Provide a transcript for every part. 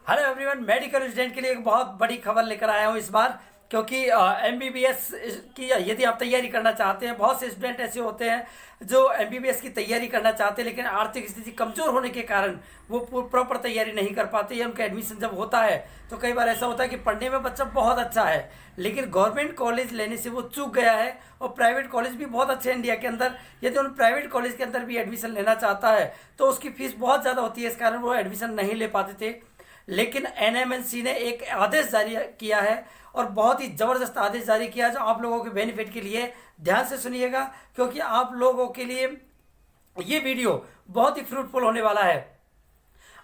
Hello everyone, medical student के लिए एक बहुत बड़ी खबर लेकर आया हूँ इस बार। क्योंकि एमबीबीएस की यदि आप तैयारी करना चाहते हैं, बहुत से स्टूडेंट ऐसे होते हैं जो एमबीबीएस की तैयारी करना चाहते हैं, लेकिन आर्थिक स्थिति कमज़ोर होने के कारण वो प्रॉपर तैयारी नहीं कर पाते, या उनका एडमिशन जब होता है तो कई बार ऐसा होता है कि पढ़ने में बच्चा बहुत अच्छा है, लेकिन गवर्नमेंट कॉलेज लेने से वो चूक गया है। और प्राइवेट कॉलेज भी बहुत अच्छे हैं इंडिया के अंदर, यदि उन प्राइवेट कॉलेज के अंदर भी एडमिशन लेना चाहता है तो उसकी फीस बहुत ज़्यादा होती है, इस कारण वो एडमिशन नहीं ले पाते थे। लेकिन एनएमएनसी ने एक आदेश जारी किया है, और बहुत ही ज़बरदस्त आदेश जारी किया है जो आप लोगों के बेनिफिट के लिए। ध्यान से सुनिएगा, क्योंकि आप लोगों के लिए ये वीडियो बहुत ही फ्रूटफुल होने वाला है।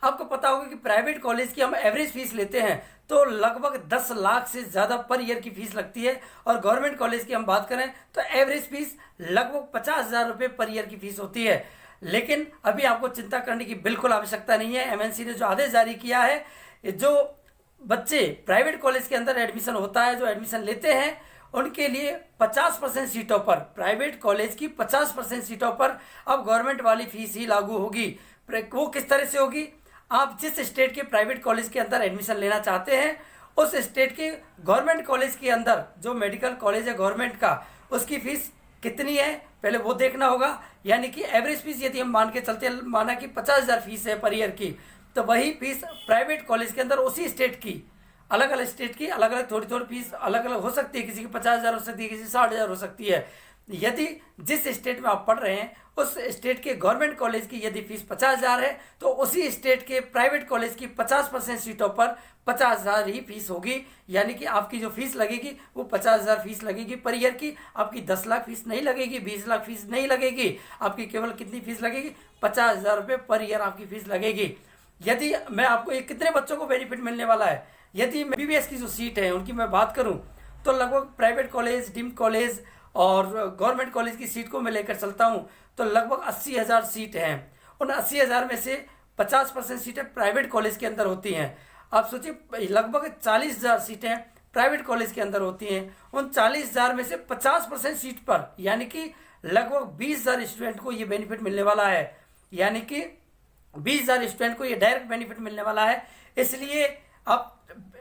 आपको पता होगा कि प्राइवेट कॉलेज की हम एवरेज फीस लेते हैं तो लगभग 10 लाख से ज़्यादा पर ईयर की फीस लगती है, और गवर्नमेंट कॉलेज की हम बात करें तो एवरेज फीस लगभग 50,000 रुपये पर ईयर की फीस होती है। लेकिन अभी आपको चिंता करने की बिल्कुल आवश्यकता नहीं है। एमएनसी ने जो आदेश जारी किया है, जो बच्चे प्राइवेट कॉलेज के अंदर एडमिशन होता है, जो एडमिशन लेते हैं, उनके लिए 50% सीटों पर, प्राइवेट कॉलेज की 50% सीटों पर अब गवर्नमेंट वाली फीस ही लागू होगी। वो किस तरह से होगी? आप जिस स्टेट के प्राइवेट कॉलेज के अंदर एडमिशन लेना चाहते हैं, उस स्टेट के गवर्नमेंट कॉलेज के अंदर जो मेडिकल कॉलेज है गवर्नमेंट का, उसकी फीस कितनी है पहले वो देखना होगा। यानी कि एवरेज फीस यदि हम मान के चलते हैं, माना कि 50,000 फीस है पर ईयर की, तो वही फीस प्राइवेट कॉलेज के अंदर उसी स्टेट की, अलग अलग स्टेट की अलग अलग थोड़ी थोड़ी फीस अलग अलग हो सकती है। किसी की 50,000 हो सकती है, किसी 60,000 हो सकती है। यदि जिस स्टेट में आप पढ़ रहे हैं उस स्टेट के गवर्नमेंट कॉलेज की यदि फीस 50,000 है, तो उसी स्टेट के प्राइवेट कॉलेज की 50% सीटों पर 50,000 ही फीस होगी। यानी कि आपकी जो फीस लगेगी वो 50,000 फीस लगेगी पर ईयर की। आपकी 10 लाख फीस नहीं लगेगी, 20 लाख फीस नहीं लगेगी। आपकी केवल कितनी फीस लगेगी? 50,000 रुपये पर ईयर आपकी फीस लगेगी। यदि मैं आपको ये कितने बच्चों को बेनिफिट मिलने वाला है, यदि एमबीबीएस की जो सीट है उनकी मैं बात करूं, तो लगभग प्राइवेट कॉलेज, डीम्ड कॉलेज और गवर्नमेंट कॉलेज की सीट को मैं लेकर चलता हूं तो लगभग 80,000 सीट हैं। उन 80,000 में से 50% सीटें प्राइवेट कॉलेज के अंदर होती हैं। आप सोचिए, लगभग 40,000 सीटें प्राइवेट कॉलेज के अंदर होती हैं। उन 40,000 में से 50% सीट पर, यानी कि लगभग 20,000 स्टूडेंट को ये बेनिफिट मिलने वाला है। यानी कि 20,000 स्टूडेंट को ये डायरेक्ट बेनिफिट मिलने वाला है। इसलिए आप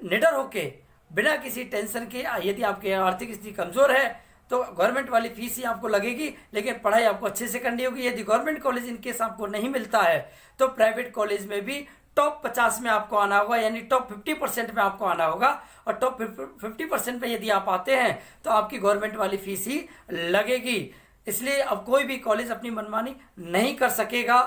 निडर होके, बिना किसी टेंशन के, यदि आपकी आर्थिक स्थिति कमजोर है तो गवर्नमेंट वाली फीस ही आपको लगेगी, लेकिन पढ़ाई आपको अच्छे से करनी होगी। यदि गवर्नमेंट कॉलेज इनकेस आपको नहीं मिलता है तो प्राइवेट कॉलेज में भी टॉप 50 में आपको आना होगा, यानी टॉप 50% में आपको आना होगा। और टॉप 50% में यदि आप आते हैं तो आपकी गवर्नमेंट वाली फीस ही लगेगी। इसलिए अब कोई भी कॉलेज अपनी मनमानी नहीं कर सकेगा।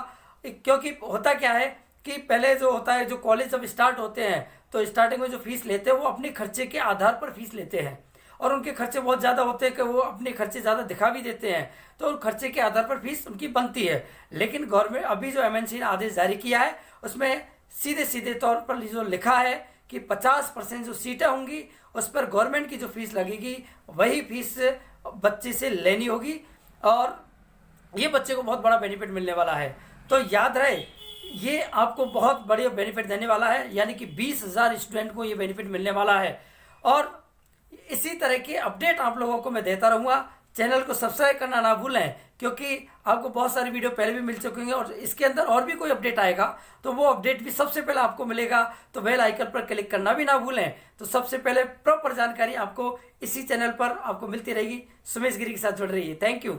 क्योंकि होता क्या है कि पहले जो होता है, जो कॉलेज जब स्टार्ट होते हैं तो स्टार्टिंग में जो फीस लेते हैं वो अपने खर्चे के आधार पर फीस लेते हैं, और उनके खर्चे बहुत ज़्यादा होते हैं कि वो अपने खर्चे ज़्यादा दिखा भी देते हैं, तो उन खर्चे के आधार पर फीस उनकी बनती है। लेकिन गवर्नमेंट अभी जो एमएनसी ने आदेश जारी किया है उसमें सीधे सीधे तौर पर जो लिखा है कि 50% जो सीटें होंगी उस पर गवर्नमेंट की जो फीस लगेगी वही फीस बच्चे से लेनी होगी, और ये बच्चे को बहुत बड़ा बेनिफिट मिलने वाला है। तो याद रहे, ये आपको बहुत बड़े बेनिफिट देने वाला है। यानी कि 20,000 स्टूडेंट को ये बेनिफिट मिलने वाला है, और इसी तरह के अपडेट आप लोगों को मैं देता रहूँगा। चैनल को सब्सक्राइब करना ना भूलें, क्योंकि आपको बहुत सारी वीडियो पहले भी मिल चुकी हैं, और इसके अंदर और भी कोई अपडेट आएगा तो वो अपडेट भी सबसे पहले आपको मिलेगा। तो बेल आइकन पर क्लिक करना भी ना भूलें, तो सबसे पहले प्रॉपर जानकारी आपको इसी चैनल पर आपको मिलती रहेगी। सुमेश गिरी के साथ जुड़ रही है। Thank you.